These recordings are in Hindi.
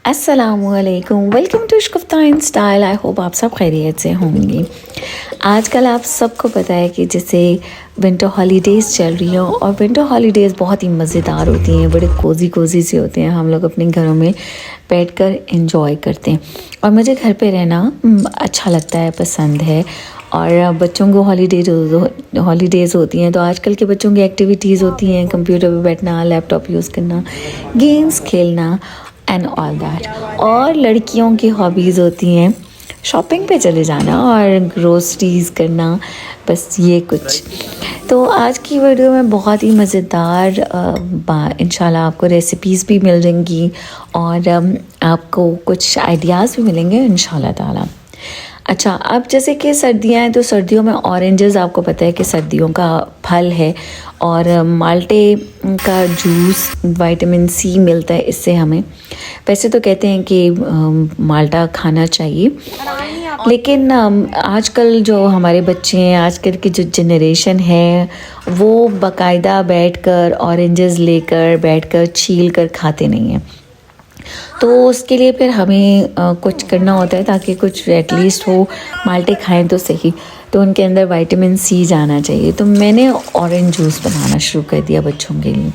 अस्सलामुअलैकुम, welcome to Ishq in style. I hope आप सब खैरियत से होंगे। आजकल आप सबको पता है कि जैसे विंटर हॉलीडेज़ चल रही हो और विंटर हॉलीडेज़ बहुत ही मज़ेदार होती हैं, बड़े कोज़ी से होते हैं। हम लोग अपने घरों में बैठकर एंजॉय करते हैं और मुझे घर पे रहना अच्छा लगता है, पसंद है। और बच्चों को हॉलीडेज़ होती हैं तो आजकल के बच्चों की एक्टिविटीज़ होती हैं कंप्यूटर पे बैठना, लैपटॉप यूज़ करना, गेम्स खेलना एंड ऑल दैट। और लड़कियों की हॉबीज़ होती हैं शॉपिंग पे चले जाना और ग्रोसरीज़ करना, बस ये कुछ। तो आज की वीडियो में बहुत ही मज़ेदार इंशाल्लाह आपको रेसिपीज़ भी मिल जाएंगी और आपको कुछ आइडियाज़ भी मिलेंगे इंशाल्लाह ताला। अच्छा, अब जैसे कि सर्दियाँ हैं तो सर्दियों में ऑरेंजेस आपको पता है कि सर्दियों का फल है और माल्टे का जूस, विटामिन सी मिलता है इससे हमें। वैसे तो कहते हैं कि माल्टा खाना चाहिए, लेकिन आजकल जो हमारे बच्चे हैं, आजकल की जो जनरेशन है, वो बाकायदा बैठकर ऑरेंजेस लेकर बैठकर छील कर खाते नहीं हैं। तो उसके लिए फिर हमें कुछ करना होता है ताकि कुछ एटलीस्ट हो, माल्टे खाएं तो सही। तो उनके अंदर विटामिन सी जाना चाहिए। तो मैंने ऑरेंज जूस बनाना शुरू कर दिया बच्चों के लिए।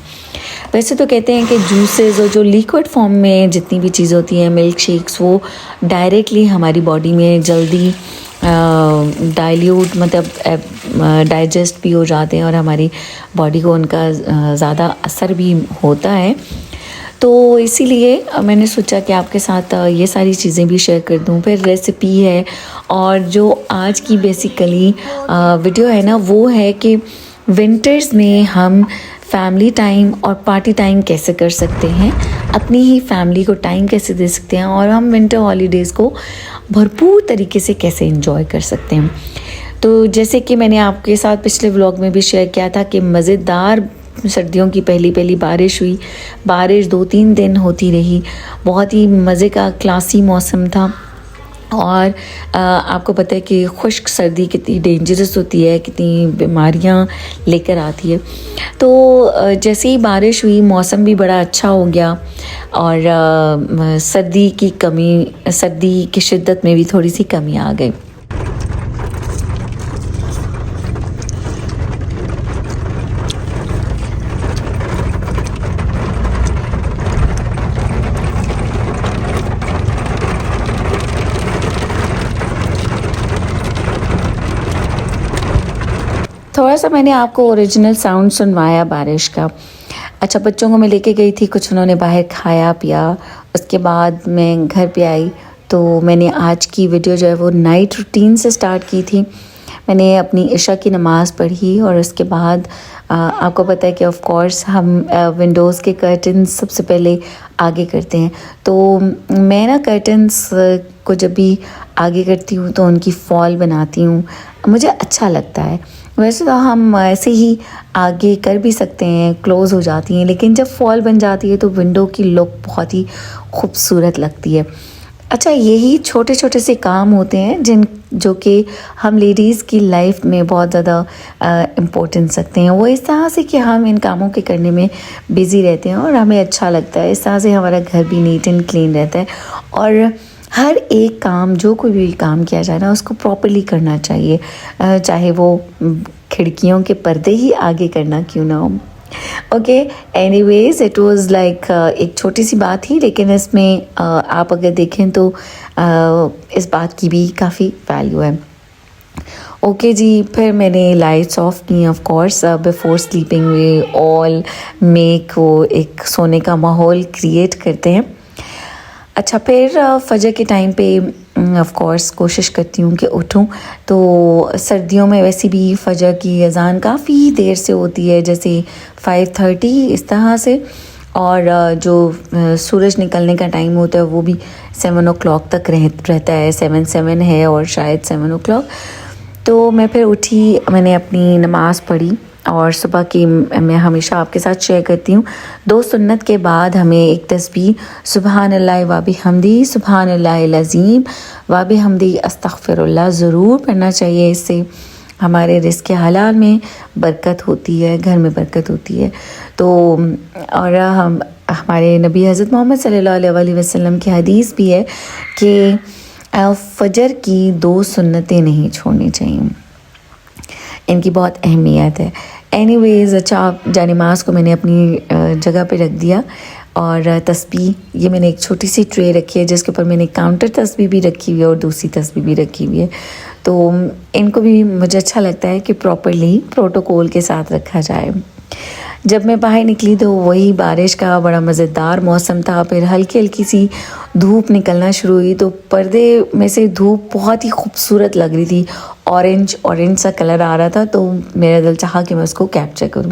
वैसे तो कहते हैं कि जूसेस और जो लिक्विड फॉर्म में जितनी भी चीज़ होती हैं, मिल्क शेक्स, वो डायरेक्टली हमारी बॉडी में जल्दी डाइल्यूट मतलब डाइजेस्ट भी हो जाते हैं और हमारी बॉडी को उनका ज़्यादा असर भी होता है। तो इसीलिए मैंने सोचा कि आपके साथ ये सारी चीज़ें भी शेयर कर दूं। फिर रेसिपी है और जो आज की बेसिकली वीडियो है ना, वो है कि विंटर्स में हम फैमिली टाइम और पार्टी टाइम कैसे कर सकते हैं, अपनी ही फैमिली को टाइम कैसे दे सकते हैं और हम विंटर हॉलीडेज़ को भरपूर तरीके से कैसे एंजॉय कर सकते हैं। तो जैसे कि मैंने आपके साथ पिछले व्लॉग में भी शेयर किया था कि मज़ेदार सर्दियों की पहली बारिश हुई। बारिश 2-3 दिन होती रही, बहुत ही मज़े का क्लासी मौसम था। और आपको पता है कि खुश्क सर्दी कितनी डेंजरस होती है, कितनी बीमारियां लेकर आती है। तो जैसे ही बारिश हुई, मौसम भी बड़ा अच्छा हो गया और सर्दी की शिद्दत में भी थोड़ी सी कमी आ गई। थोड़ा सा मैंने आपको ओरिजिनल साउंड सुनवाया बारिश का। अच्छा, बच्चों को मैं लेके गई थी, कुछ उन्होंने बाहर खाया पिया। उसके बाद मैं घर पे आई तो मैंने आज की वीडियो जो है वो नाइट रूटीन से स्टार्ट की थी। मैंने अपनी इशा की नमाज़ पढ़ी और उसके बाद आपको पता है कि ऑफ़ कोर्स हम विंडोज़ के कर्टन्स सबसे पहले आगे करते हैं। तो मैं ना कर्टन्स को जब भी आगे करती हूँ तो उनकी फॉल बनाती हूँ, मुझे अच्छा लगता है। वैसे तो हम ऐसे ही आगे कर भी सकते हैं, क्लोज़ हो जाती हैं, लेकिन जब फॉल बन जाती है तो विंडो की लुक बहुत ही खूबसूरत लगती है। अच्छा, यही छोटे छोटे से काम होते हैं जो कि हम लेडीज़ की लाइफ में बहुत ज़्यादा इम्पोर्टेंस रखते हैं। वो इस तरह से कि हम इन कामों के करने में बिज़ी रहते हैं और हमें अच्छा लगता है। इस तरह से हमारा घर भी नीट एंड क्लीन रहता है और हर एक काम, जो कोई भी काम किया जाए ना, उसको प्रॉपर्ली करना चाहिए, चाहे वो खिड़कियों के पर्दे ही आगे करना क्यों ना हो। Okay, anyways it was like एक छोटी सी बात ही, लेकिन इसमें आप अगर देखें तो इस बात की भी काफ़ी वैल्यू है। ओके जी, फिर मैंने लाइट्स ऑफ की। Of course before sleeping way all make वो एक सोने का माहौल क्रिएट करते हैं। अच्छा, फिर फजर के टाइम पे ऑफ़ कोर्स कोशिश करती हूँ कि उठूँ। तो सर्दियों में वैसे भी फजर की अज़ान काफ़ी देर से होती है, जैसे 5:30 इस तरह से। और जो सूरज निकलने का टाइम होता है वो भी 7 o'clock तक रहता है। 7 है और शायद 7 o'clock। तो मैं फिर उठी, मैंने अपनी नमाज़ पढ़ी और सुबह की मैं हमेशा आपके साथ शेयर करती हूँ। 2 सुन्नत के बाद हमें एक तस्बीह सुबहानल्लाह व बिहम्दी सुबहानल्लाहिल अज़ीम व बिहम्दी अस्तग़फ़िरुल्लाह ज़रूर पढ़ना चाहिए। इससे हमारे रिज़्क़ हलाल में बरकत होती है, घर में बरकत होती है। तो और हम हमारे नबी हज़रत मोहम्मद सल्लल्लाहु अलैहि वसल्लम की हदीस भी है कि फ़जर की 2 सुन्नतें नहीं छोड़नी चाहिए, इनकी बहुत अहमियत है। एनीवेज़, अच्छा, जानिमाज़ को मैंने अपनी जगह पे रख दिया और तस्बीह, ये मैंने एक छोटी सी ट्रे रखी है जिसके ऊपर मैंने काउंटर तस्बीह भी रखी हुई है और दूसरी तस्बीह भी रखी हुई है। तो इनको भी मुझे अच्छा लगता है कि प्रॉपरली प्रोटोकॉल के साथ रखा जाए। जब मैं बाहर निकली तो वही बारिश का बड़ा मज़ेदार मौसम था, फिर हल्की हल्की सी धूप निकलना शुरू हुई तो पर्दे में से धूप बहुत ही खूबसूरत लग रही थी, ऑरेंज सा कलर आ रहा था, तो मेरा दिल चाहा कि मैं उसको कैप्चर करूं।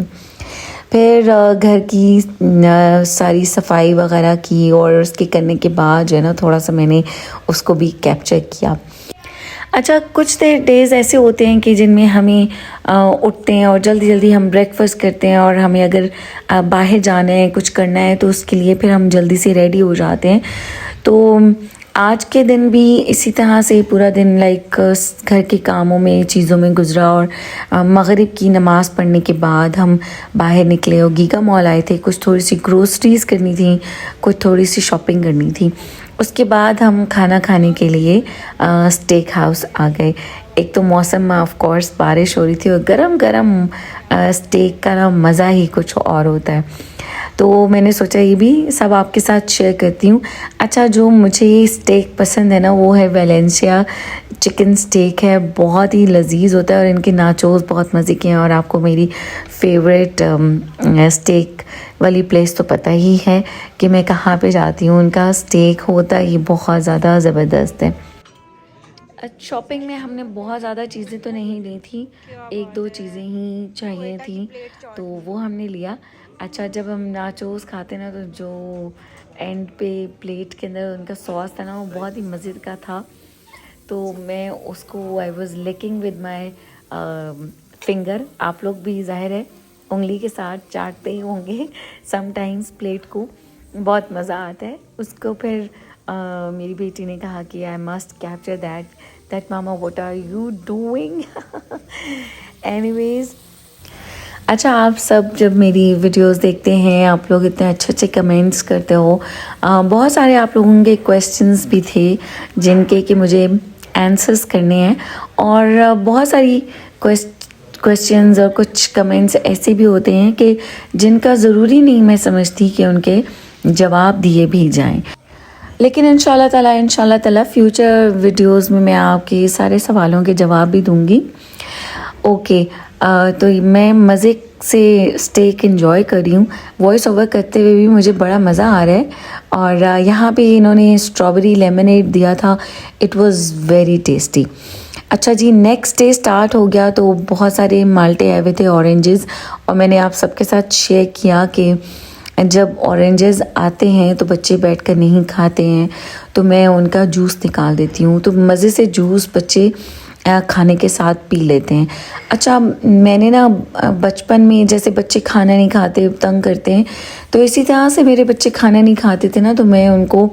फिर घर की सारी सफाई वगैरह की और उसके करने के बाद जो है ना थोड़ा सा मैंने उसको भी कैप्चर किया। अच्छा, कुछ डेज़ ऐसे होते हैं कि जिनमें हमें उठते हैं और जल्दी जल्दी हम ब्रेकफास्ट करते हैं और हमें अगर बाहर जाना है, कुछ करना है, तो उसके लिए फिर हम जल्दी से रेडी हो जाते हैं। तो आज के दिन भी इसी तरह से पूरा दिन घर के कामों में, चीज़ों में गुजरा और मगरिब की नमाज़ पढ़ने के बाद हम बाहर निकले और गीगा मॉल आए थे। कुछ थोड़ी सी ग्रोसरीज़ करनी थी, कुछ थोड़ी सी शॉपिंग करनी थी। उसके बाद हम खाना खाने के लिए स्टेक हाउस आ गए। एक तो मौसम में ऑफ कोर्स बारिश हो रही थी और गरम गरम स्टेक का ना मज़ा ही कुछ और होता है, तो मैंने सोचा ये भी सब आपके साथ शेयर करती हूँ। अच्छा, जो मुझे स्टेक पसंद है ना वो है वेलेंशिया चिकन स्टेक है, बहुत ही लजीज होता है और इनके नाचोस बहुत मज़े के हैं। और आपको मेरी फेवरेट स्टेक वाली प्लेस तो पता ही है कि मैं कहाँ पे जाती हूँ। उनका स्टेक होता ही बहुत ज़्यादा ज़बरदस्त है। शॉपिंग में हमने बहुत ज़्यादा चीज़ें तो नहीं ली थी, 1-2 चीज़ें ही चाहिए थी तो वो हमने लिया। अच्छा, जब हम नाचोस खाते ना तो जो एंड पे प्लेट के अंदर उनका सॉस था ना वो बहुत ही मज़े का था, तो मैं उसको I was licking with my finger. आप लोग भी ज़ाहिर है उंगली के साथ चाटते ही होंगे समटाइम्स प्लेट को, बहुत मज़ा आता है उसको। फिर मेरी बेटी ने कहा कि I must capture that mama what are you doing. Anyways, अच्छा, आप सब जब मेरी वीडियोस देखते हैं आप लोग इतने अच्छे अच्छे कमेंट्स करते हो। बहुत सारे आप लोगों के क्वेश्चंस भी थे जिनके कि मुझे आंसर्स करने हैं और बहुत सारी क्वेश्चंस और कुछ कमेंट्स ऐसे भी होते हैं कि जिनका ज़रूरी नहीं मैं समझती कि उनके जवाब दिए भी जाएं, लेकिन इंशाल्लाह ताला फ्यूचर वीडियोस में मैं आपके सारे सवालों के जवाब भी दूंगी। ओके, तो मैं मज़े से स्टेक एंजॉय कर रही हूँ। वॉइस ओवर करते हुए भी मुझे बड़ा मज़ा आ रहा है। और यहाँ पे इन्होंने स्ट्रॉबेरी लेमनेड दिया था, इट वाज़ वेरी टेस्टी। अच्छा जी, नेक्स्ट डे स्टार्ट हो गया तो बहुत सारे माल्टे आए हुए थे, ऑरेंजेस, और मैंने आप सबके साथ शेयर किया कि जब ऑरेंजेस आते हैं तो बच्चे बैठकर नहीं खाते हैं, तो मैं उनका जूस निकाल देती हूँ, तो मज़े से जूस बच्चे खाने के साथ पी लेते हैं। अच्छा, मैंने ना बचपन में जैसे बच्चे खाना नहीं खाते, तंग करते हैं, तो इसी तरह से मेरे बच्चे खाना नहीं खाते थे ना, तो मैं उनको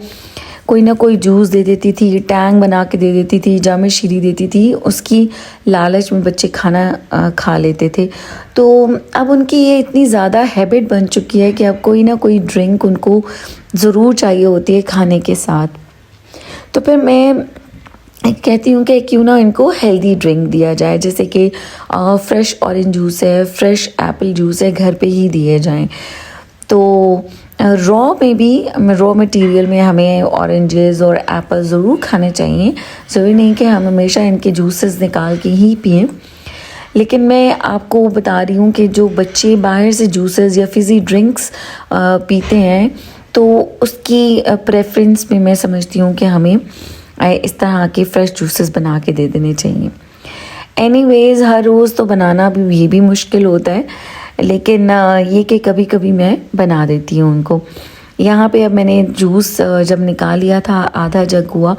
कोई ना कोई जूस दे देती थी, टैंग बना के दे देती थी, जामे शीरी देती थी, उसकी लालच में बच्चे खाना खा लेते थे। तो अब उनकी ये इतनी ज़्यादा हैबिट बन चुकी है कि अब कोई ना कोई ड्रिंक उनको ज़रूर चाहिए होती है खाने के साथ। तो फिर मैं कहती हूँ कि क्यों ना इनको हेल्दी ड्रिंक दिया जाए, जैसे कि फ्रेश ऑरेंज जूस है, फ्रेश एप्पल जूस है, घर पे ही दिए जाएं। तो रॉ में भी रॉ मटेरियल में हमें ऑरेंजेस और एप्पल ज़रूर खाने चाहिए, ज़रूरी नहीं कि हम हमेशा इनके जूसेस निकाल के ही पिएं। लेकिन मैं आपको बता रही हूँ कि जो बच्चे बाहर से जूसेस या फिज़ी ड्रिंक्स पीते हैं तो उसकी प्रेफरेंस में मैं समझती हूँ कि हमें इस तरह के फ़्रेश जूसेस बना के दे देने चाहिए। एनीवेज़, हर रोज़ तो बनाना भी ये भी मुश्किल होता है, लेकिन ये कि कभी कभी मैं बना देती हूँ उनको। यहाँ पे अब मैंने जूस जब निकाल लिया था, आधा जग हुआ,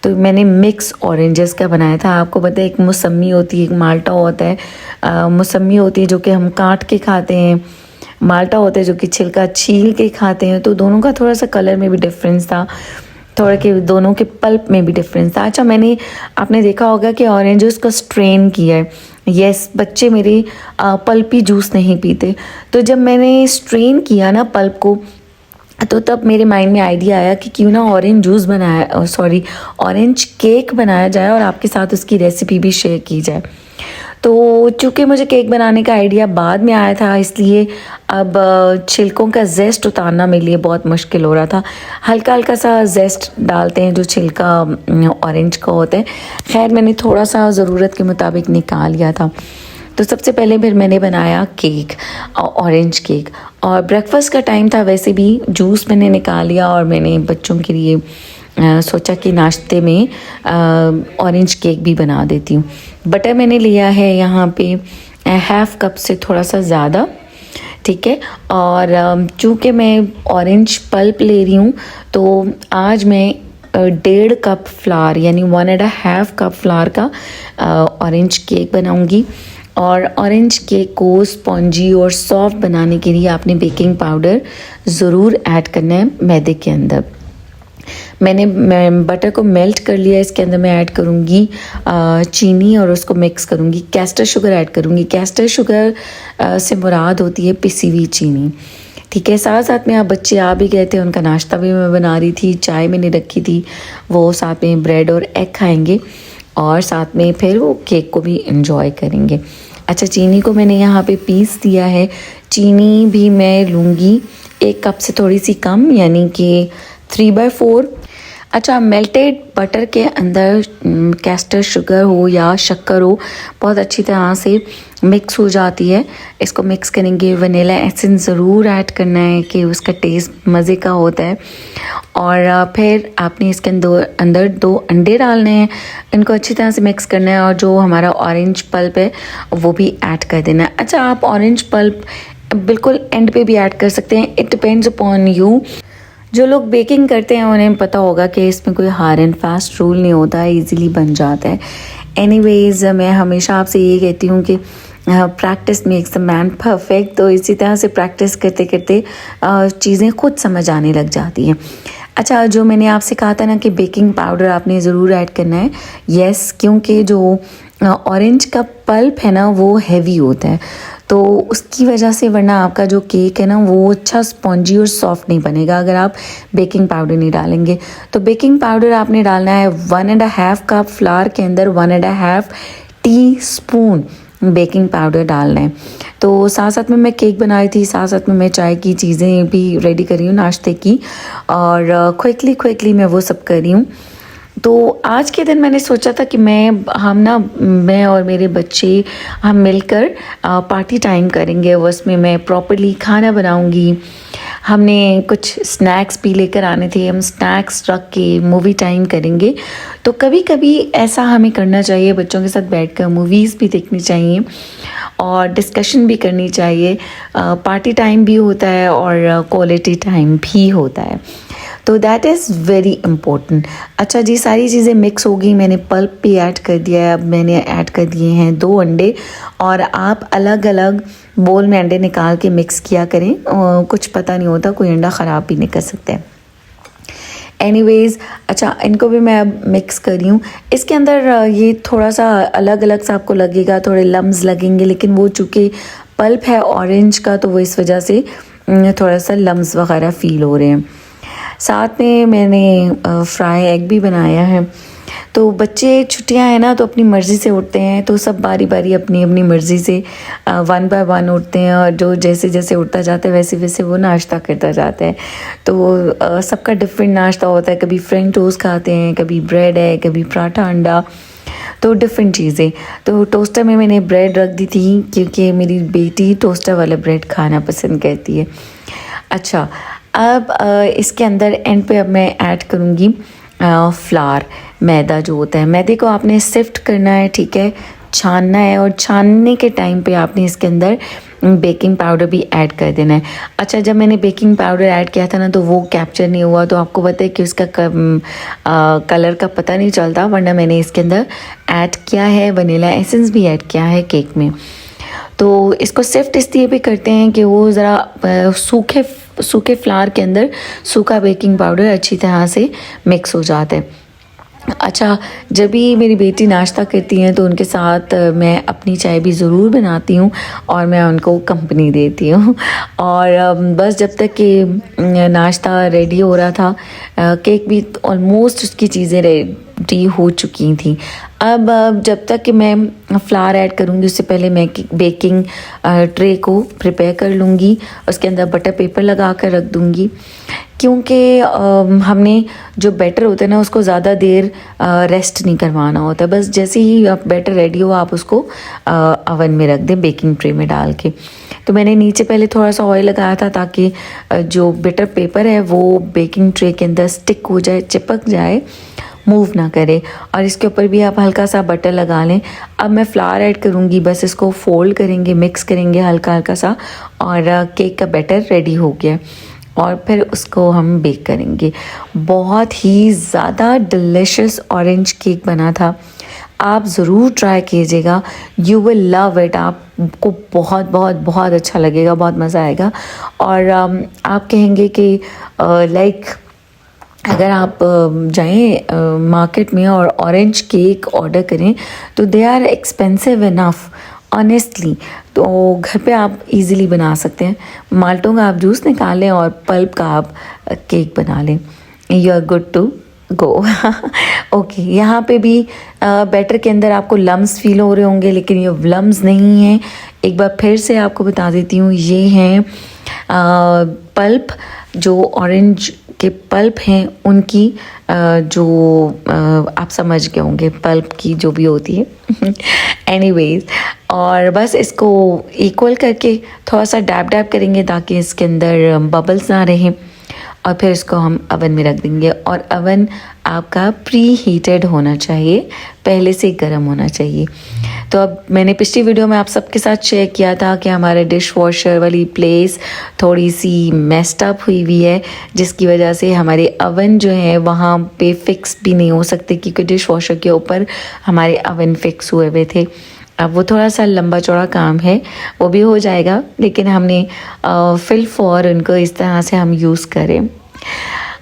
तो मैंने मिक्स ऑरेंजेस का बनाया था। आपको पता है एक मौसमी होती है, एक माल्टा होता है। मौसमी होती है जो कि हम काट के खाते हैं, माल्टा होता है जो कि छिलका छील के खाते हैं। तो दोनों का थोड़ा सा कलर में भी डिफरेंस था, थोड़ा के दोनों के पल्प में भी डिफरेंस था। अच्छा, आपने देखा होगा कि ऑरेंजेस को स्ट्रेन किया है। यस, बच्चे मेरे पल्पी जूस नहीं पीते, तो जब मैंने स्ट्रेन किया ना पल्प को, तो तब मेरे माइंड में आइडिया आया कि क्यों ना ऑरेंज जूस बनाया, सॉरी ऑरेंज केक बनाया जाए और आपके साथ उसकी रेसिपी भी शेयर की जाए। तो चूँकि मुझे केक बनाने का आइडिया बाद में आया था, इसलिए अब छिलकों का जेस्ट उतारना मेरे लिए बहुत मुश्किल हो रहा था। हल्का हल्का सा जेस्ट डालते हैं जो छिलका ऑरेंज का होता है। खैर मैंने थोड़ा सा ज़रूरत के मुताबिक निकाल लिया था। तो सबसे पहले फिर मैंने बनाया केक, ऑरेंज केक, और ब्रेकफास्ट का टाइम था, वैसे भी जूस मैंने निकाल लिया और मैंने बच्चों के लिए सोचा कि नाश्ते में ऑरेंज केक भी बना देती हूँ। बटर मैंने लिया है यहाँ पे हाफ कप से थोड़ा सा ज़्यादा, ठीक है। और चूँकि मैं ऑरेंज पल्प ले रही हूँ तो आज मैं 1.5 कप फ्लावर यानी 1.5 कप फ्लावर का ऑरेंज केक बनाऊँगी। और ऑरेंज केक को स्पॉन्जी और सॉफ्ट बनाने के लिए आपने बेकिंग पाउडर ज़रूर ऐड करना है मैदे के अंदर। मैं बटर को मेल्ट कर लिया, इसके अंदर मैं ऐड करूँगी चीनी और उसको मिक्स करूँगी। कैस्टर शुगर ऐड करूँगी। कैस्टर शुगर से मुराद होती है पिसी हुई चीनी, ठीक है। साथ साथ में आप बच्चे आ भी गए थे, उनका नाश्ता भी मैं बना रही थी, चाय मैंने रखी थी, वो साथ में ब्रेड और एग खाएंगे और साथ में फिर वो केक को भी इंजॉय करेंगे। अच्छा, चीनी को मैंने यहाँ पे पीस दिया है। चीनी भी मैं लूँगी 1 कप से थोड़ी सी कम, यानी कि 3/4। अच्छा, मेल्टेड बटर के अंदर कैस्टर शुगर हो या शक्कर हो, बहुत अच्छी तरह से मिक्स हो जाती है। इसको मिक्स करेंगे। वनीला एसेंस ज़रूर ऐड करना है कि उसका टेस्ट मज़े का होता है। और फिर आपने इसके अंदर 2 अंडे डालने हैं, इनको अच्छी तरह से मिक्स करना है और जो हमारा ऑरेंज पल्प है वो भी ऐड कर देना है। अच्छा, आप ऑरेंज पल्प बिल्कुल एंड पे भी ऐड कर सकते हैं, इट डिपेंड्स अपॉन यू। जो लोग बेकिंग करते हैं उन्हें पता होगा कि इसमें कोई हार्ड एंड फास्ट रूल नहीं होता है, इजीली बन जाता है। एनीवेज, मैं हमेशा आपसे ये कहती हूँ कि practice makes the man perfect. तो इसी तरह से प्रैक्टिस करते करते चीज़ें खुद समझ आने लग जाती हैं। अच्छा, जो मैंने आपसे कहा था ना कि बेकिंग पाउडर आपने ज़रूर ऐड करना है, यस, क्योंकि जो ऑरेंज का पल्प है ना वो हैवी होता है, तो उसकी वजह से, वरना आपका जो केक है ना वो अच्छा स्पॉन्जी और सॉफ्ट नहीं बनेगा अगर आप बेकिंग पाउडर नहीं डालेंगे। तो बेकिंग पाउडर आपने डालना है 1.5 कप फ्लावर के अंदर 1.5 टीस्पून बेकिंग पाउडर डालना है। तो साथ साथ में मैं केक बनाई थी, साथ साथ में मैं चाय की चीज़ें भी रेडी कर रही हूँ नाश्ते की, और क्विकली मैं वो सब कर रही हूँ। तो आज के दिन मैंने सोचा था कि मैं और मेरे बच्चे हम मिलकर पार्टी टाइम करेंगे। उसमें मैं प्रॉपर्ली खाना बनाऊंगी। हमने कुछ स्नैक्स भी लेकर आने थे, हम स्नैक्स रख के मूवी टाइम करेंगे। तो कभी कभी ऐसा हमें करना चाहिए, बच्चों के साथ बैठकर मूवीज़ भी देखनी चाहिए और डिस्कशन भी करनी चाहिए। पार्टी टाइम भी होता है और क्वालिटी टाइम भी होता है, तो दैट इज़ वेरी इम्पोर्टेंट। अच्छा जी, सारी चीज़ें मिक्स हो गई, मैंने पल्प भी ऐड कर दिया है। अब मैंने ऐड कर दिए हैं 2 अंडे, और आप अलग अलग बोल में अंडे निकाल के मिक्स किया करें, कुछ पता नहीं होता, कोई अंडा ख़राब भी नहीं कर सकते। एनीवेज़, अच्छा, इनको भी मैं अब मिक्स कर रही हूँ। इसके अंदर ये थोड़ा सा अलग अलग सा आपको लगेगा, थोड़े लम्स लगेंगे, लेकिन वो चूँकि पल्प है ऑरेंज का तो वो इस वजह से थोड़ा सा लम्स वगैरह फ़ील हो रहे हैं। साथ में मैंने फ्राई एग भी बनाया है। तो बच्चे, छुट्टियां हैं ना, तो अपनी मर्ज़ी से उठते हैं, तो सब बारी बारी अपनी अपनी मर्ज़ी से 1 बाय 1 उठते हैं, और जो जैसे जैसे उठता जाता है वैसे वैसे वो नाश्ता करता जाता है। तो सबका डिफरेंट नाश्ता होता है, कभी फ्रेंच टोस्ट खाते हैं, कभी ब्रेड है, कभी पराठा अंडा, तो डिफरेंट चीज़ें। तो टोस्टर में मैंने ब्रेड रख दी थी क्योंकि मेरी बेटी टोस्टर वाला ब्रेड खाना पसंद करती है। अच्छा, अब इसके अंदर एंड पे अब मैं ऐड करूँगी फ्लावर, मैदा जो होता है। मैदे को आपने सिफ्ट करना है, ठीक है, छानना है, और छानने के टाइम पे आपने इसके अंदर बेकिंग पाउडर भी ऐड कर देना है। अच्छा, जब मैंने बेकिंग पाउडर ऐड किया था ना तो वो कैप्चर नहीं हुआ, तो आपको पता है कि उसका कलर का पता नहीं चलता, वरना मैंने इसके अंदर ऐड किया है वनीला एसेंस भी ऐड किया है केक में। तो इसको सिफ्ट इसलिए भी करते हैं कि वो ज़रा सूखे फ्लावर के अंदर सूखा बेकिंग पाउडर अच्छी तरह से मिक्स हो जाता है। अच्छा, जब भी मेरी बेटी नाश्ता करती हैं तो उनके साथ मैं अपनी चाय भी ज़रूर बनाती हूँ और मैं उनको कंपनी देती हूँ। और बस जब तक कि नाश्ता रेडी हो रहा था, केक भी ऑलमोस्ट उसकी चीज़ें रेडी हो चुकी थी। अब जब तक कि मैं फ्लावर ऐड करूँगी उससे पहले मैं बेकिंग ट्रे को प्रिपेयर कर लूँगी, उसके अंदर बटर पेपर लगा कर रख दूँगी, क्योंकि हमने जो बैटर होता है ना उसको ज़्यादा देर रेस्ट नहीं करवाना होता। बस जैसे ही आप बैटर रेडी हो आप उसको अवन में रख दें बेकिंग ट्रे में डाल के। तो मैंने नीचे पहले थोड़ा सा ऑयल लगाया था ताकि जो बैटर पेपर है वो बेकिंग ट्रे के अंदर स्टिक हो जाए, चिपक जाए, मूव ना करे। और इसके ऊपर भी आप हल्का सा बटर लगा लें। अब मैं फ्लावर ऐड करूँगी, बस इसको फोल्ड करेंगे, मिक्स करेंगे हल्का हल्का सा, और केक का बैटर रेडी हो गया और फिर उसको हम बेक करेंगे। बहुत ही ज़्यादा डिलिशियस ऑरेंज केक बना था, आप ज़रूर ट्राई कीजिएगा, यू विल लव इट। आपको बहुत बहुत बहुत अच्छा लगेगा, बहुत मज़ा आएगा। और आप कहेंगे कि लाइक अगर आप जाएं मार्केट में और ऑरेंज केक ऑर्डर करें तो they are expensive enough honestly. तो घर पे आप इजीली बना सकते हैं। माल्टों का आप जूस निकालें और पल्प का आप केक बना लें, you are good to go. Okay, यहाँ पे भी बैटर के अंदर आपको लम्स फील हो रहे होंगे, लेकिन ये लम्स नहीं हैं। एक बार फिर से आपको बता देती हूँ, ये हैं पल्प, जो ऑरेंज के पल्प हैं उनकी जो आप समझ गए होंगे पल्प की जो भी होती है। एनीवेज, और बस इसको इक्वल करके थोड़ा सा डैब डैब करेंगे ताकि इसके अंदर बबल्स ना रहें, और फिर इसको हम अवन में रख देंगे। और अवन आपका प्री हीटेड होना चाहिए, पहले से गर्म होना चाहिए। तो अब मैंने पिछली वीडियो में आप सबके साथ शेयर किया था कि हमारे डिश वॉशर वाली प्लेस थोड़ी सी मेस्ड अप हुई हुई है, जिसकी वजह से हमारे अवन जो है वहाँ पे फिक्स भी नहीं हो सकते, क्योंकि डिश वॉशर के ऊपर हमारे अवन फिक्स हुए हुए थे। अब वो थोड़ा सा लंबा चौड़ा काम है, वो भी हो जाएगा, लेकिन हमने फिल फॉर उनको इस तरह से हम यूज़ करें।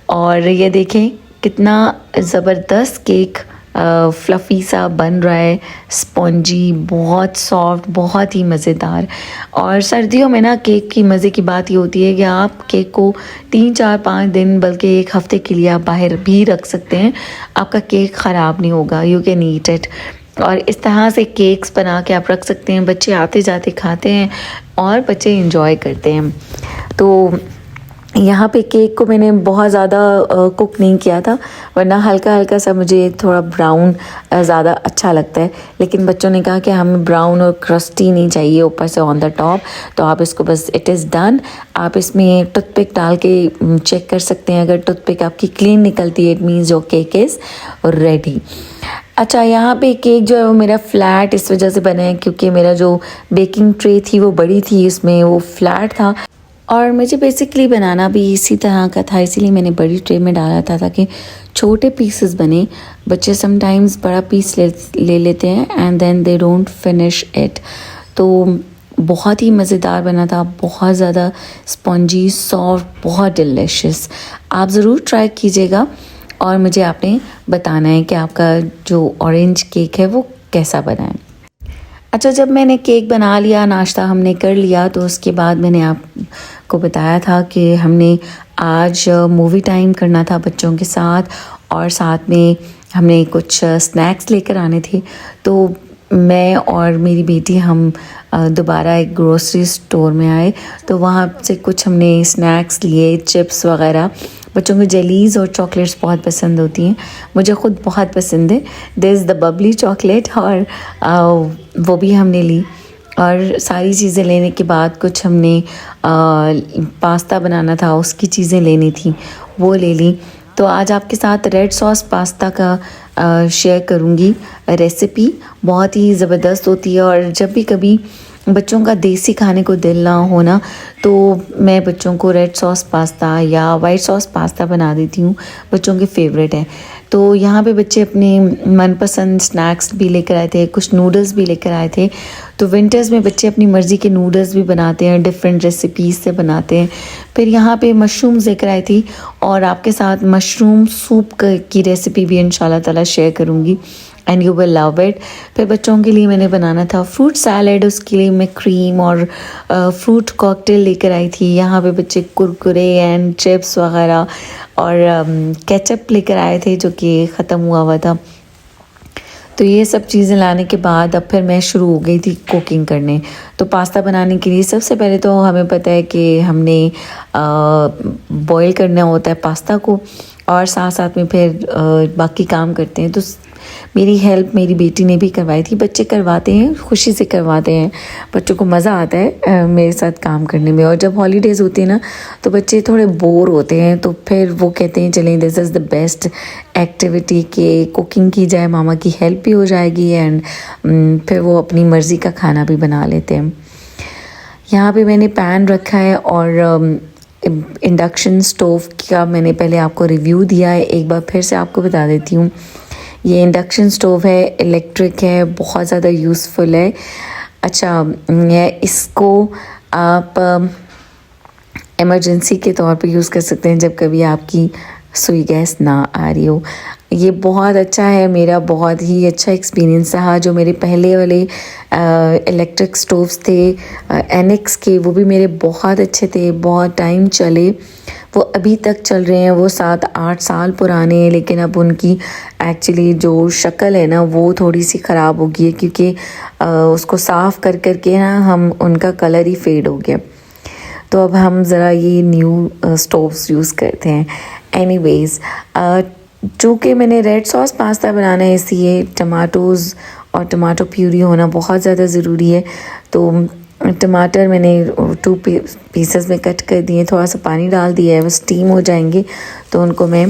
और ये देखें कितना ज़बरदस्त केक फ्लफ़ी सा बन रहा है, स्पॉन्जी, बहुत सॉफ्ट, बहुत ही मज़ेदार। और सर्दियों में ना केक की मज़े की बात ये होती है कि आप केक को 3, 4, 5 दिन बल्कि 1 हफ़्ते के लिए आप बाहर भी रख सकते हैं, आपका केक ख़राब नहीं होगा, यू कैन ईट इट। और इस तरह से केक्स बना के आप रख सकते हैं, बच्चे आते जाते खाते हैं और बच्चे इंजॉय करते हैं। तो यहाँ पे केक को मैंने बहुत ज़्यादा कुक नहीं किया था, वरना हल्का हल्का सा मुझे थोड़ा ब्राउन ज़्यादा अच्छा लगता है, लेकिन बच्चों ने कहा कि हमें ब्राउन और क्रस्टी नहीं चाहिए ऊपर से ऑन द टॉप। तो आप इसको बस इट इज़ डन। आप इसमें टूथपिक डाल के चेक कर सकते हैं, अगर टूथपिक आपकी क्लीन निकलती है it means your cake is ready. अच्छा, यहाँ पे केक जो है वो मेरा फ्लैट इस वजह से बना है क्योंकि मेरा जो बेकिंग ट्रे थी वो बड़ी थी, इसमें वो फ्लैट था और मुझे बेसिकली बनाना भी इसी तरह का था, इसीलिए मैंने बड़ी ट्रे में डाला था ताकि छोटे पीसेस बने। बच्चे समटाइम्स बड़ा पीस ले लेते हैं and then they don't finish it. तो बहुत ही मज़ेदार बना था, बहुत ज़्यादा स्पॉन्जी, सॉफ्ट, बहुत डिलिशियस। आप ज़रूर ट्राई कीजिएगा और मुझे आपने बताना है कि आपका जो ऑरेंज केक है वो कैसा बना है। अच्छा, जब मैंने केक बना लिया, नाश्ता हमने कर लिया, तो उसके बाद मैंने आपको बताया था कि हमने आज मूवी टाइम करना था बच्चों के साथ और साथ में हमने कुछ स्नैक्स लेकर आने थे। तो मैं और मेरी बेटी हम दोबारा एक ग्रोसरी स्टोर में आए, तो वहाँ से कुछ हमने स्नैक्स लिए, चिप्स वगैरह। बच्चों को जेलीज़ और चॉकलेट्स बहुत पसंद होती हैं, मुझे ख़ुद बहुत पसंद है। There is the bubbly chocolate और वो भी हमने ली। और सारी चीज़ें लेने के बाद कुछ हमने पास्ता बनाना था, उसकी चीज़ें लेनी थी, वो ले ली। तो आज आपके साथ रेड सॉस पास्ता का शेयर करूँगी रेसिपी, बहुत ही ज़बरदस्त होती है। और जब भी कभी बच्चों का देसी खाने को दिल ना होना तो मैं बच्चों को रेड सॉस पास्ता या वाइट सॉस पास्ता बना देती हूँ, बच्चों के फेवरेट है। तो यहाँ पे बच्चे अपने मनपसंद स्नैक्स भी लेकर आए थे, कुछ नूडल्स भी लेकर आए थे। तो विंटर्स में बच्चे अपनी मर्ज़ी के नूडल्स भी बनाते हैं, डिफरेंट रेसिपीज़ से बनाते हैं। फिर यहाँ पे मशरूम ज़िक्र आई थी और आपके साथ मशरूम सूप की रेसिपी भी इंशाल्लाह ताला शेयर करूँगी and you will love it. फिर बच्चों के लिए मैंने बनाना था फ्रूट सैलेड, उसके लिए मैं क्रीम और फ्रूट कॉकटेल लेकर आई थी। यहाँ पे बच्चे कुरकुरे एंड चिप्स वगैरह और केचप लेकर आए थे जो कि ख़त्म हुआ था। तो ये सब चीज़ें लाने के बाद अब फिर मैं शुरू हो गई थी कुकिंग करने। तो पास्ता बनाने के लिए सबसे पहले तो हमें पता है कि हमने बॉईल करना होता है पास्ता को और साथ साथ में फिर बाकी काम करते हैं। तो मेरी हेल्प मेरी बेटी ने भी करवाई थी। बच्चे करवाते हैं, खुशी से करवाते हैं, बच्चों को मज़ा आता है मेरे साथ काम करने में। और जब हॉलीडेज़ होती है ना तो बच्चे थोड़े बोर होते हैं तो फिर वो कहते हैं चलें this is the best activity कि कुकिंग की जाए, मामा की हेल्प भी हो जाएगी एंड फिर वो अपनी मर्ज़ी का खाना भी बना लेते हैं। यहाँ पे मैंने पैन रखा है और इंडक्शन स्टोव का मैंने पहले आपको रिव्यू दिया है, एक बार फिर से आपको बता देती हूँ। ये इंडक्शन स्टोव है, इलेक्ट्रिक है, बहुत ज़्यादा यूज़फुल है। अच्छा, इसको आप इमरजेंसी के तौर पे यूज़ कर सकते हैं जब कभी आपकी सुई गैस ना आ रही हो। ये बहुत अच्छा है, मेरा बहुत ही अच्छा एक्सपीरियंस रहा। जो मेरे पहले वाले इलेक्ट्रिक स्टोव्स थे एनेक्स के, वो भी मेरे बहुत अच्छे थे, बहुत टाइम चले, वो अभी तक चल रहे हैं। वो 7-8 साल पुराने हैं लेकिन अब उनकी एक्चुअली जो शक्ल है ना वो थोड़ी सी ख़राब हो गई है क्योंकि उसको साफ़ कर के ना हम उनका कलर ही फेड हो गया। तो अब हम ज़रा ये न्यू स्टोव्स यूज़ करते हैं। एनीवेज़, चूँकि मैंने रेड सॉस पास्ता बनाना है इसलिए टमाटोज़ और टमाटो प्यूरी होना बहुत ज़्यादा ज़रूरी है। तो टमाटर मैंने 2 पीसेस में कट कर दिए, थोड़ा सा पानी डाल दिया है, वो स्टीम हो जाएंगे तो उनको मैं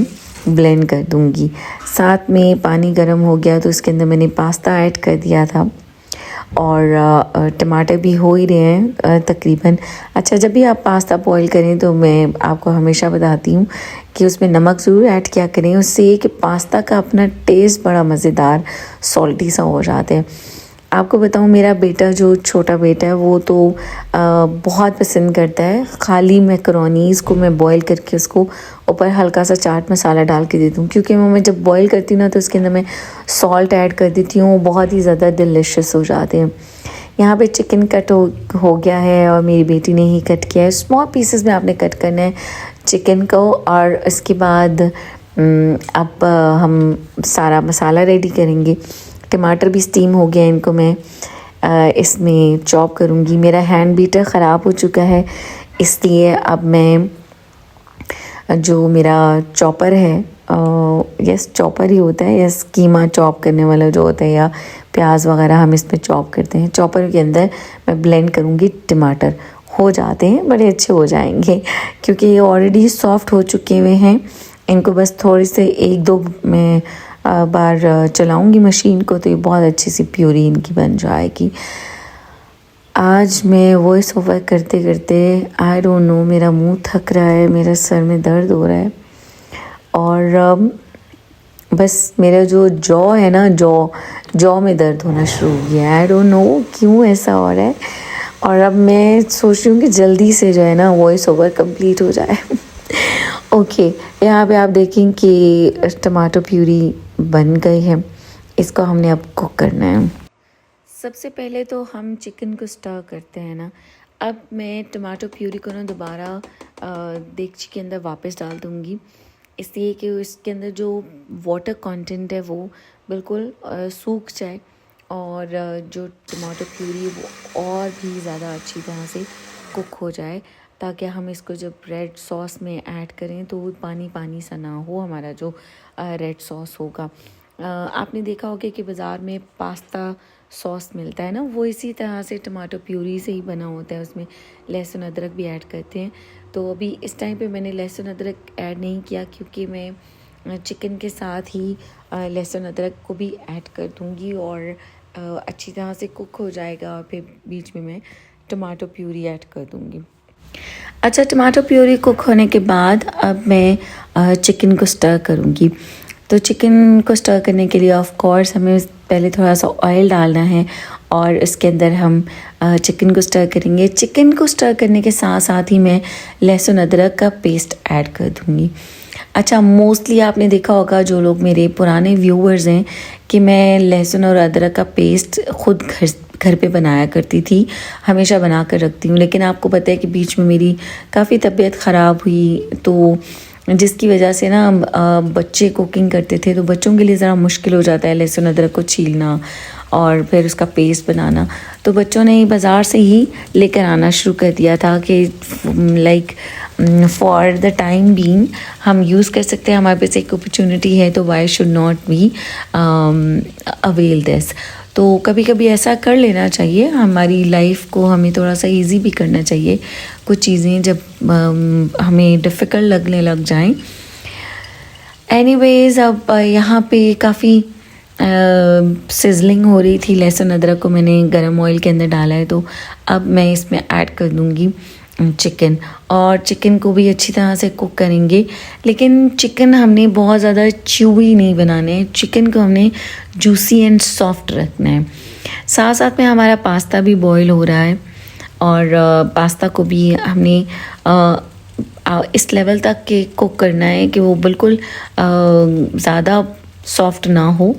ब्लेंड कर दूँगी। साथ में पानी गर्म हो गया तो इसके अंदर मैंने पास्ता ऐड कर दिया था और टमाटर भी हो ही रहे हैं तकरीबन। अच्छा, जब भी आप पास्ता बॉईल करें तो मैं आपको हमेशा बताती हूँ कि उसमें नमक ज़रूर ऐड किया करें, उससे ये कि पास्ता का अपना टेस्ट बड़ा मज़ेदार सॉल्टी सा हो जाता है। आपको बताऊँ, मेरा बेटा जो छोटा बेटा है वो तो बहुत पसंद करता है खाली मैकरोनीज़ को मैं बॉईल करके उसको ऊपर हल्का सा चाट मसाला डाल के देती हूँ, क्योंकि मैं जब बॉईल करती हूँ ना तो उसके अंदर मैं सॉल्ट ऐड कर देती हूँ, वो बहुत ही ज़्यादा डिलिशियस हो जाते हैं। यहाँ पे चिकन कट हो गया है और मेरी बेटी ने ही कट किया है। स्मॉल पीसेस में आपने कट करना है चिकन को और इसके बाद अब हम सारा मसाला रेडी करेंगे। टमाटर भी स्टीम हो गया, इनको मैं इसमें चॉप करूँगी। मेरा हैंड बीटर ख़राब हो चुका है इसलिए अब मैं जो मेरा चॉपर है, यस चॉपर ही होता है, यस कीमा चॉप करने वाला जो होता है या प्याज वगैरह हम इसमें चॉप करते हैं, चॉपर के अंदर मैं ब्लेंड करूँगी। टमाटर हो जाते हैं, बड़े अच्छे हो जाएंगे क्योंकि ये ऑलरेडी सॉफ्ट हो चुके हुए हैं। इनको बस थोड़ी से 1-2 मैं बार चलाऊंगी मशीन को तो ये बहुत अच्छी सी प्यूरी इनकी बन जाएगी। आज मैं वॉइस ओवर करते करते आई डोंट नो, मेरा मुंह थक रहा है, मेरे सर में दर्द हो रहा है और बस मेरा जो जॉ है ना, जॉ में दर्द होना शुरू हो गया। आई डोंट नो क्यों ऐसा हो रहा है और अब मैं सोच रही हूँ कि जल्दी से जो है ना वॉइस ओवर कंप्लीट हो जाए। ओके, यहाँ पे आप देखें कि टमाटो प्यूरी बन गई है, इसको हमने अब कुक करना है। सबसे पहले तो हम चिकन को स्टर करते हैं ना। अब मैं टमाटो प्यूरी को ना दोबारा देगची के अंदर वापस डाल दूँगी, इसलिए कि इसके अंदर जो वाटर कंटेंट है वो बिल्कुल सूख जाए और जो टमाटो प्यूरी वो और भी ज़्यादा अच्छी तरह से कुक हो जाए, ताकि हम इसको जब रेड सॉस में ऐड करें तो वो पानी पानी सा ना हो हमारा जो रेड सॉस होगा। आपने देखा होगा कि बाज़ार में पास्ता सॉस मिलता है ना, वो इसी तरह से टमाटो प्यूरी से ही बना होता है, उसमें लहसुन अदरक भी ऐड करते हैं। तो अभी इस टाइम पे मैंने लहसुन अदरक ऐड नहीं किया क्योंकि मैं चिकन के साथ ही लहसुन अदरक को भी ऐड कर दूँगी और अच्छी तरह से कुक हो जाएगा और फिर बीच में मैं टमाटो प्यूरी ऐड कर दूँगी। अच्छा, टमाटो प्यूरी कुक होने के बाद अब मैं चिकन को स्टर करूँगी। तो चिकन को स्टर करने के लिए ऑफ कोर्स हमें पहले थोड़ा सा ऑयल डालना है और इसके अंदर हम चिकन को स्टर करेंगे। चिकन को स्टर करने के साथ साथ ही मैं लहसुन अदरक का पेस्ट ऐड कर दूँगी। अच्छा, मोस्टली आपने देखा होगा जो लोग मेरे पुराने व्यूअर्स हैं कि मैं लहसुन और अदरक का पेस्ट खुद घर पे बनाया करती थी, हमेशा बना कर रखती हूँ। लेकिन आपको पता है कि बीच में मेरी काफ़ी तबीयत ख़राब हुई, तो जिसकी वजह से ना बच्चे कुकिंग करते थे तो बच्चों के लिए ज़रा मुश्किल हो जाता है लहसुन अदरक को छीलना और फिर उसका पेस्ट बनाना। तो बच्चों ने बाज़ार से ही लेकर आना शुरू कर दिया था कि like for the time being हम यूज़ कर सकते हैं, हमारे पास एक अपॉर्चुनिटी है, तो why should not we avail this. तो कभी कभी ऐसा कर लेना चाहिए, हमारी लाइफ को हमें थोड़ा सा इजी भी करना चाहिए। कुछ चीज़ें जब हमें डिफ़िकल्ट लगने लग जाएं। एनीवेज़, अब यहाँ पे काफ़ी सिजलिंग हो रही थी, लहसुन अदरक को मैंने गरम ऑयल के अंदर डाला है, तो अब मैं इसमें ऐड कर दूँगी चिकन, और चिकन को भी अच्छी तरह से कुक करेंगे। लेकिन चिकन हमने बहुत ज़्यादा च्यूवी नहीं बनाने हैं, चिकन को हमने जूसी एंड सॉफ्ट रखना है। साथ साथ में हमारा पास्ता भी बॉईल हो रहा है, और पास्ता को भी हमने इस लेवल तक के कुक करना है कि वो बिल्कुल ज़्यादा सॉफ्ट ना हो,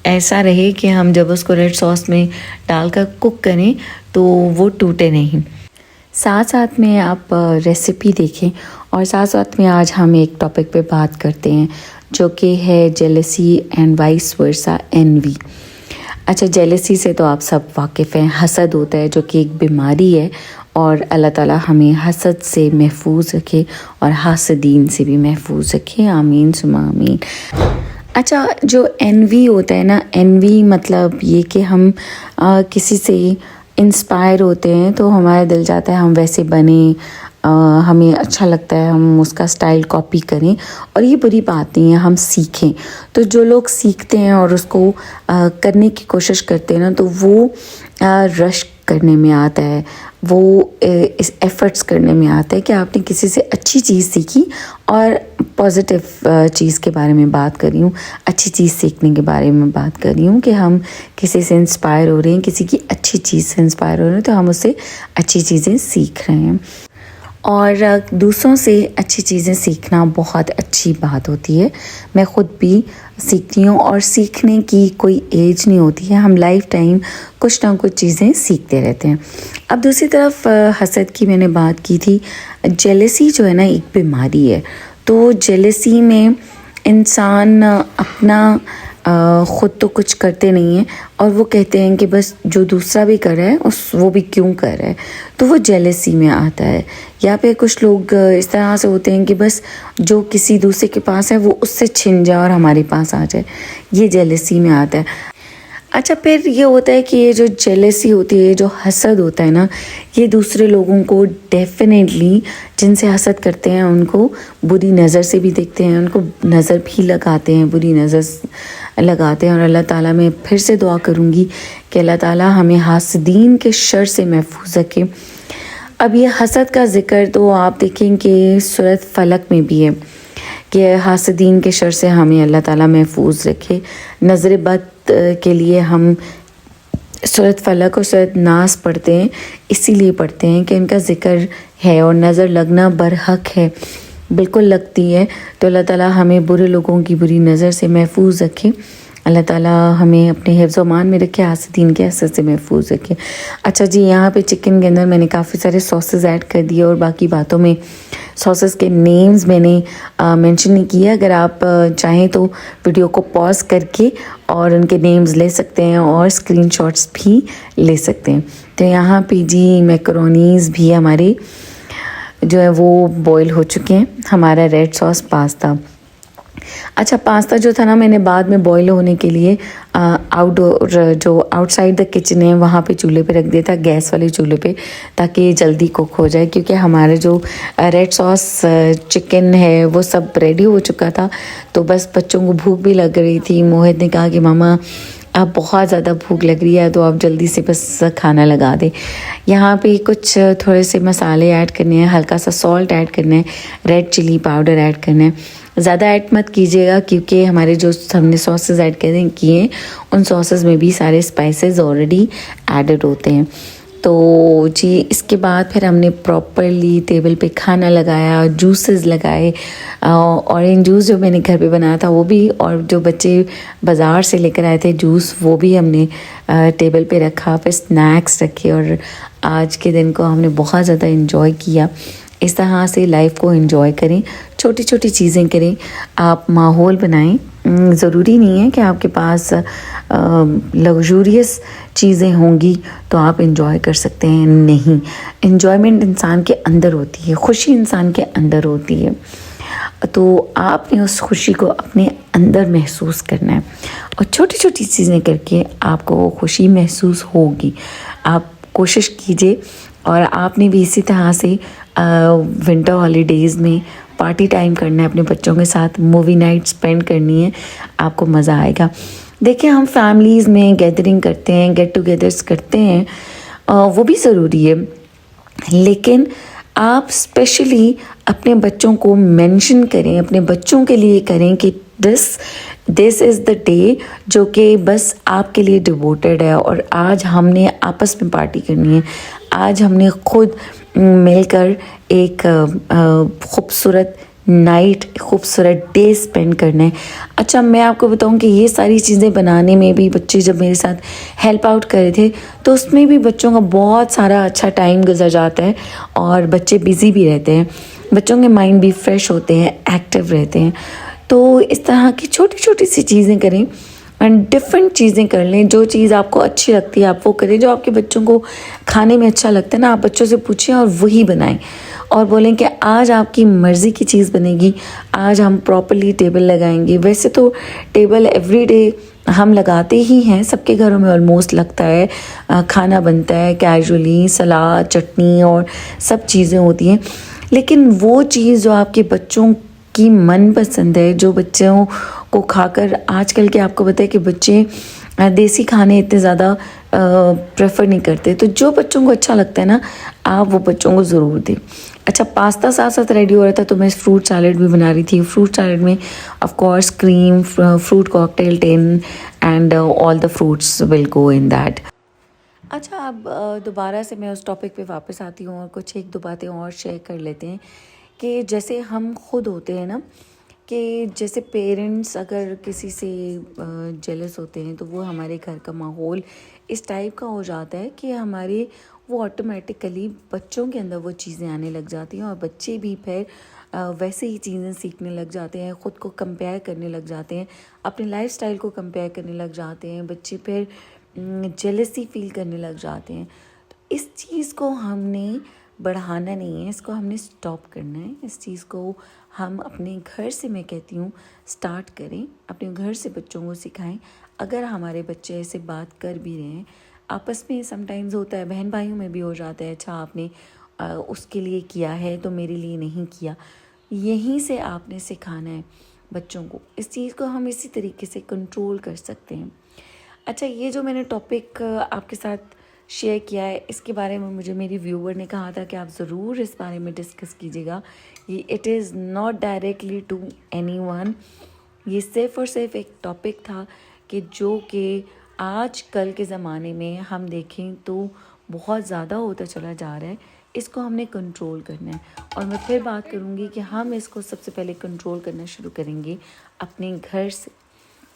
ऐसा रहे कि हम जब उसको रेड सॉस में डालकर कुक करें तो वो टूटे नहीं। साथ साथ में आप रेसिपी देखें, और साथ साथ में आज हम एक टॉपिक पे बात करते हैं जो कि है jealousy and vice versa, envy. अच्छा, जेलसी से तो आप सब वाकिफ़ हैं, हसद होता है जो कि एक बीमारी है, और अल्लाह ताला हमें हसद से महफूज रखे और हासदीन से भी महफूज रखे, आमीन सुमा आमीन। अच्छा, जो एनवी होता है ना, एनवी मतलब ये कि हम किसी से इंस्पायर होते हैं तो हमारा दिल चाहता है हम वैसे बने, हमें अच्छा लगता है हम उसका स्टाइल कॉपी करें, और ये बुरी बात नहीं है, हम सीखें। तो जो लोग सीखते हैं और उसको करने की कोशिश करते हैं ना, तो वो रश करने में आता है, वो इस एफ़र्ट्स करने में आता है कि आपने किसी से अच्छी चीज़ सीखी, और पॉजिटिव चीज़ के बारे में बात कर रही हूँ, अच्छी चीज़ सीखने के बारे में बात कर रही हूँ कि हम किसी से इंस्पायर हो रहे हैं, किसी की अच्छी चीज़ से इंस्पायर हो रहे हैं, तो हम उससे अच्छी चीज़ें सीख रहे हैं। और दूसरों से अच्छी चीज़ें सीखना बहुत अच्छी बात होती है। मैं ख़ुद भी सीखती हूँ, और सीखने की कोई एज नहीं होती है, हम लाइफ टाइम कुछ ना कुछ चीज़ें सीखते रहते हैं। अब दूसरी तरफ हसद की मैंने बात की थी, जेलसी जो है ना एक बीमारी है। तो जेलसी में इंसान अपना ख़ुद तो कुछ करते नहीं हैं, और वो कहते हैं कि बस जो दूसरा भी कर रहा है वो भी क्यों कर रहा है, तो वो जेलसी में आता है। या फिर कुछ लोग इस तरह से होते हैं कि बस जो किसी दूसरे के पास है वो उससे छिन जाए और हमारे पास आ जाए, ये जेलसी में आता है। अच्छा, फिर ये होता है कि ये जो जेलसी होती है, जो हसद होता है ना, ये दूसरे लोगों को डेफिनेटली, जिनसे हसद करते हैं उनको बुरी नज़र से भी देखते हैं, उनको नज़र भी लगाते हैं, बुरी नज़र लगाते हैं। और अल्लाह ताला, मैं फिर से दुआ करूँगी कि अल्लाह ताला हमें हासदीन के शर से महफूज रखे। अब ये हसद का ज़िक्र तो आप देखें कि सूरत फलक में भी है कि हासदीन के शर से हमें अल्लाह ताला महफूज रखे। नज़र बद के लिए हम सूरत फलक और सूरत नास पढ़ते हैं, इसीलिए पढ़ते हैं कि इनका ज़िक्र है, और नज़र लगना बरहक है, बिल्कुल लगती है। तो अल्लाह ताला हमें बुरे लोगों की बुरी नज़र से महफूज रखे, अल्लाह ताला हमें अपने हिफ्ज़ मान में रखे, हासदीन के असर से महफूज रखे। अच्छा जी, यहाँ पे चिकन के अंदर मैंने काफ़ी सारे सॉसेस ऐड कर दिए, और बाकी बातों में सॉसेस के नेम्स मैंने मेंशन नहीं किए। अगर आप चाहें तो वीडियो को पॉज करके और उनके नेम्स ले सकते हैं, और स्क्रीनशॉट्स भी ले सकते हैं। तो यहाँ पे जी मैकरोनीज़ भी हमारे जो है वो बॉईल हो चुके हैं, हमारा रेड सॉस पास्ता। अच्छा, पास्ता जो था ना, मैंने बाद में बॉईल होने के लिए आउटडोर जो आउटसाइड द किचन है वहाँ पे चूल्हे पे रख दिया था, गैस वाले चूल्हे पे, ताकि जल्दी कुक हो जाए। क्योंकि हमारा जो रेड सॉस चिकन है वो सब रेडी हो चुका था, तो बस बच्चों को भूख भी लग रही थी। मोहित ने कहा कि मामा अब बहुत ज़्यादा भूख लग रही है, तो आप जल्दी से बस खाना लगा दें। यहाँ पे कुछ थोड़े से मसाले ऐड करने हैं, हल्का सा सॉल्ट ऐड करना है, रेड चिली पाउडर ऐड करना है, ज़्यादा ऐड मत कीजिएगा, क्योंकि हमारे जो हमने सॉसेस ऐड किए हैं उन सॉसेस में भी सारे स्पाइसेस ऑलरेडी एडेड होते हैं। तो जी इसके बाद फिर हमने प्रॉपरली टेबल पे खाना लगाया, जूसेस लगाए, ऑरेंज जूस जो मैंने घर पे बनाया था वो भी, और जो बच्चे बाज़ार से लेकर आए थे जूस वो भी हमने टेबल पे रखा। फिर स्नैक्स रखे और आज के दिन को हमने बहुत ज़्यादा इन्जॉय किया। इस तरह से लाइफ को एंजॉय करें, छोटी छोटी चीज़ें करें, आप माहौल बनाएं। ज़रूरी नहीं है कि आपके पास लग्जूरियस चीज़ें होंगी तो आप एंजॉय कर सकते हैं, नहीं। एंजॉयमेंट इंसान के अंदर होती है, खुशी इंसान के अंदर होती है, तो आपने उस खुशी को अपने अंदर महसूस करना है और छोटी छोटी चीज़ें करके आपको वो खुशी महसूस होगी। आप कोशिश कीजिए, और आपने भी इसी तरह से विंटर हॉलीडेज़ में पार्टी टाइम करना है अपने बच्चों के साथ, मूवी नाइट स्पेंड करनी है, आपको मज़ा आएगा। देखिए हम फैमिलीज़ में गैदरिंग करते हैं, गेट टुगेदर्स करते हैं, वो भी ज़रूरी है, लेकिन आप स्पेशली अपने बच्चों को मेंशन करें, अपने बच्चों के लिए करें कि दिस इज़ द डे जो कि बस आपके लिए डिवोटेड है, और आज हमने आपस में पार्टी करनी है, आज हमने खुद मिलकर एक खूबसूरत नाइट, खूबसूरत डे स्पेंड करना है। अच्छा मैं आपको बताऊं कि ये सारी चीज़ें बनाने में भी बच्चे जब मेरे साथ हेल्प आउट कर रहे थे तो उसमें भी बच्चों का बहुत सारा अच्छा टाइम गुजर जाता है, और बच्चे बिज़ी भी रहते हैं, बच्चों के माइंड भी फ्रेश होते हैं, एक्टिव रहते हैं। तो इस तरह की छोटी छोटी सी चीज़ें करें एंड डिफरेंट चीज़ें कर लें। जो चीज़ आपको अच्छी लगती है आप वो करें, जो आपके बच्चों को खाने में अच्छा लगता है ना, आप बच्चों से पूछें और वही बनाएं, और बोलें कि आज आपकी मर्ज़ी की चीज़ बनेगी, आज हम प्रॉपरली टेबल लगाएंगे। वैसे तो टेबल एवरीडे हम लगाते ही हैं, सबके घरों में ऑलमोस्ट लगता है, खाना बनता है कैजुअली, सलाद चटनी और सब चीज़ें होती हैं, लेकिन वो चीज़ जो आपके बच्चों की मन पसंद है, जो बच्चों को खाकर, आजकल के आपको पता है कि बच्चे देसी खाने इतने ज़्यादा प्रेफर नहीं करते, तो जो बच्चों को अच्छा लगता है ना आप वो बच्चों को ज़रूर दें। अच्छा पास्ता साथ साथ रेडी हो रहा था तो मैं फ्रूट सैलेड भी बना रही थी। फ्रूट सैलेड में of course cream, fruit cocktail, ten and all the fruits will go in that. अच्छा अब दोबारा से मैं उस टॉपिक पे वापस आती हूँ और कुछ एक दो बातें और शेयर कर लेते हैं कि जैसे हम खुद होते हैं ना, कि जैसे पेरेंट्स अगर किसी से जेलस होते हैं तो वो हमारे घर का माहौल इस टाइप का हो जाता है कि हमारे वो ऑटोमेटिकली बच्चों के अंदर वो चीज़ें आने लग जाती हैं, और बच्चे भी फिर वैसे ही चीज़ें सीखने लग जाते हैं, ख़ुद को कंपेयर करने लग जाते हैं, अपने लाइफस्टाइल को कंपेयर करने लग जाते हैं, बच्चे फिर जेलसी फील करने लग जाते हैं। तो इस चीज़ को हमने बढ़ाना नहीं है, इसको हमने स्टॉप करना है। इस चीज़ को हम अपने घर से, मैं कहती हूँ, स्टार्ट करें, अपने घर से बच्चों को सिखाएं। अगर हमारे बच्चे ऐसे बात कर भी रहे हैं, आपस में समटाइम्स होता है, बहन भाइयों में भी हो जाता है, अच्छा आपने उसके लिए किया है तो मेरे लिए नहीं किया, यहीं से आपने सिखाना है बच्चों को। इस चीज़ को हम इसी तरीके से कंट्रोल कर सकते हैं। अच्छा ये जो मैंने टॉपिक आपके साथ शेयर किया है, इसके बारे में मुझे मेरी व्यूवर ने कहा था कि आप ज़रूर इस बारे में डिस्कस कीजिएगा। ये it is not directly to anyone, ये सिर्फ और सिर्फ एक टॉपिक था कि जो कि आज कल के ज़माने में हम देखें तो बहुत ज़्यादा होता चला जा रहा है। इसको हमने कंट्रोल करना है, और मैं फिर बात करूँगी कि हम इसको सबसे पहले कंट्रोल करना शुरू करेंगे अपने घर से।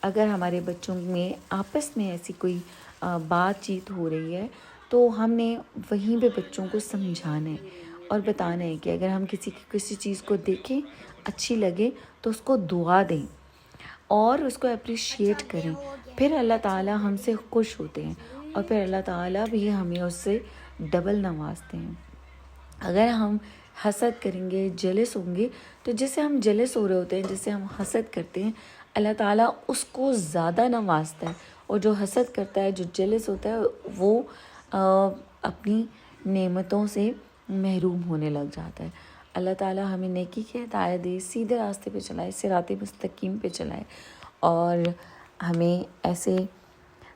अगर हमारे बच्चों में आपस में ऐसी कोई बातचीत हो रही है तो हमने वहीं पे बच्चों को समझाना है और बताना है कि अगर हम किसी चीज़ को देखें अच्छी लगे तो उसको दुआ दें और उसको अप्रिशिएट करें। फिर अल्लाह ताला हमसे खुश होते हैं और फिर अल्लाह ताला भी हमें उससे डबल नवाजते हैं। अगर हम हसद करेंगे, जेलस होंगे, तो जैसे हम जेलस हो रहे होते हैं, जैसे हम हसद करते हैं, अल्लाह ताला उसको ज़्यादा नवाजता है, और जो हसद करता है, जो जेलस होता है, वो अपनी नेमतों से महरूम होने लग जाता है। अल्लाह ताला हमें नेकी की हिदायत दे, सीधे रास्ते पे चलाए, सिराते मुस्तकीम पे चलाए, और हमें ऐसे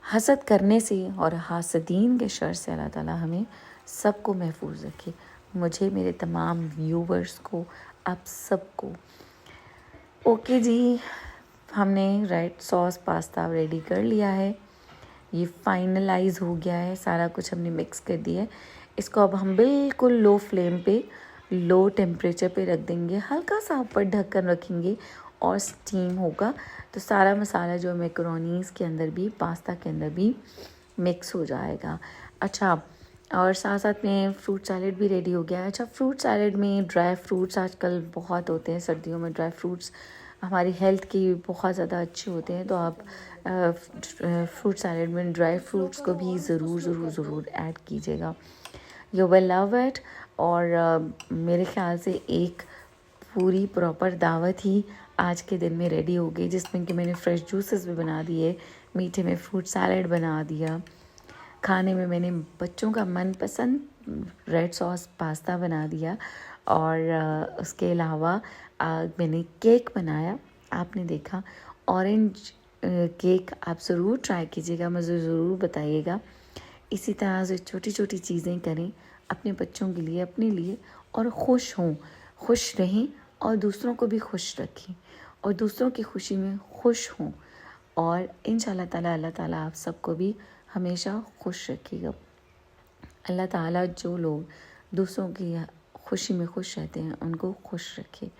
हसद करने से और हासदीन के शर से अल्लाह ताला हमें सबको महफूज रखे। मुझे, मेरे तमाम व्यूवर्स को, आप सबको ओके जी, हमने रेड सॉस पास्ता रेडी कर लिया है। ये फाइनलाइज हो गया है, सारा कुछ हमने मिक्स कर दिया है। इसको अब हम बिल्कुल लो फ्लेम पे, लो टेम्परेचर पे रख देंगे, हल्का सा ऊपर ढक्कन रखेंगे और स्टीम होगा तो सारा मसाला जो मैकरोनीज़ के अंदर भी, पास्ता के अंदर भी मिक्स हो जाएगा। अच्छा, और साथ साथ में फ्रूट सैलेड भी रेडी हो गया है। अच्छा, फ्रूट सैलेड में ड्राई फ्रूट्स आजकल बहुत होते हैं, सर्दियों में ड्राई फ्रूट्स हमारी हेल्थ के बहुत ज़्यादा अच्छे होते हैं, तो आप फ्रूट सैलेड में ड्राई फ्रूट्स को भी ज़रूर ऐड कीजिएगा। You will love it. और मेरे ख़्याल से एक पूरी प्रॉपर दावत ही आज के दिन में रेडी हो गई, जिसमें कि मैंने फ्रेश जूसेस भी बना दिए, मीठे में फ्रूट सैलेड बना दिया, खाने में मैंने बच्चों का मनपसंद रेड सॉस पास्ता बना दिया, और उसके अलावा मैंने केक बनाया। आपने देखा, ऑरेंज केक आप ज़रूर ट्राई कीजिएगा, मुझे ज़रूर बताइएगा। इसी तरह से छोटी छोटी चीज़ें करें अपने बच्चों के लिए, अपने लिए, और खुश हों, खुश रहें और दूसरों को भी खुश रखें और दूसरों की खुशी में खुश हों। और इंशाल्लाह ताला अल्लाह ताला आप सबको भी हमेशा खुश रखेगा। अल्लाह ताला जो लोग दूसरों की खुशी में खुश रहते हैं उनको खुश रखे,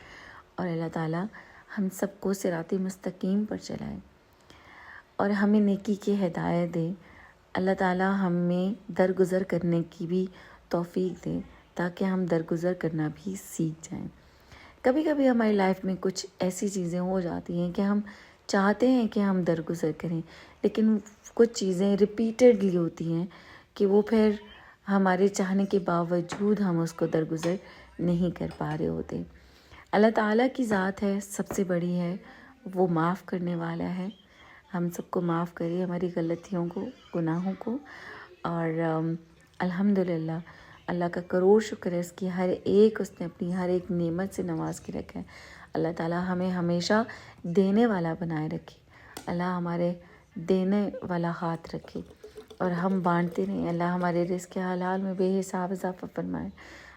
और अल्लाह ताला हम सबको सिराते मुस्तकीम पर चलाए और हमें नेकी की हिदायत दे। अल्लाह ताला हमें दरगुज़र करने की भी तौफीक दे, ताकि हम दरगुज़र करना भी सीख जाएं। कभी कभी हमारी लाइफ में कुछ ऐसी चीज़ें हो जाती हैं कि हम चाहते हैं कि हम दरगुज़र करें, लेकिन कुछ चीज़ें रिपीटेडली होती हैं कि वो फिर हमारे चाहने के बावजूद हम उसको दरगुज़र नहीं कर पा रहे होते। अल्लाह ताला की ज़ात है, सबसे बड़ी है, वो माफ़ करने वाला है। हम सबको माफ़ करे हमारी गलतियों को, गुनाहों को। और अल्हम्दुलिल्लाह, अल्लाह का करोड़ शुक्र है, इसकी हर एक, उसने अपनी हर एक नेमत से नवाज के रखा है। अल्लाह ताला हमें हमेशा देने वाला बनाए रखे, अल्लाह हमारे देने वाला हाथ रखे और हम बांटते रहें। अल्लाह हमारे रिज़्क़ हलाल में बेहिसाब इजाफ़ा फरमाए।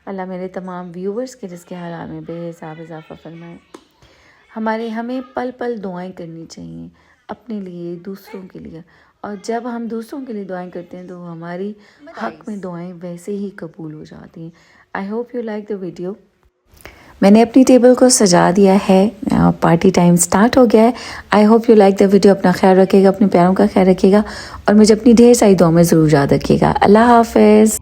अल्लाह मेरे तमाम व्यूवर्स के रिज़्क़ हलाल में बेहिसाब इजाफ़ा फरमाए। हमें पल पल दुआएं करनी चाहिए, अपने लिए, दूसरों के लिए, और जब हम दूसरों के लिए दुआएं करते हैं तो हमारी हक में दुआएं वैसे ही कबूल हो जाती हैं। I hope you like the video. मैंने अपनी टेबल को सजा दिया है, पार्टी टाइम स्टार्ट हो गया है। I hope you like the video. अपना ख्याल रखिएगा, अपने प्यारों का ख्याल रखिएगा और मुझे अपनी ढेर सारी दुआ में ज़रूर याद रखिएगा। अल्लाह हाफ़िज़।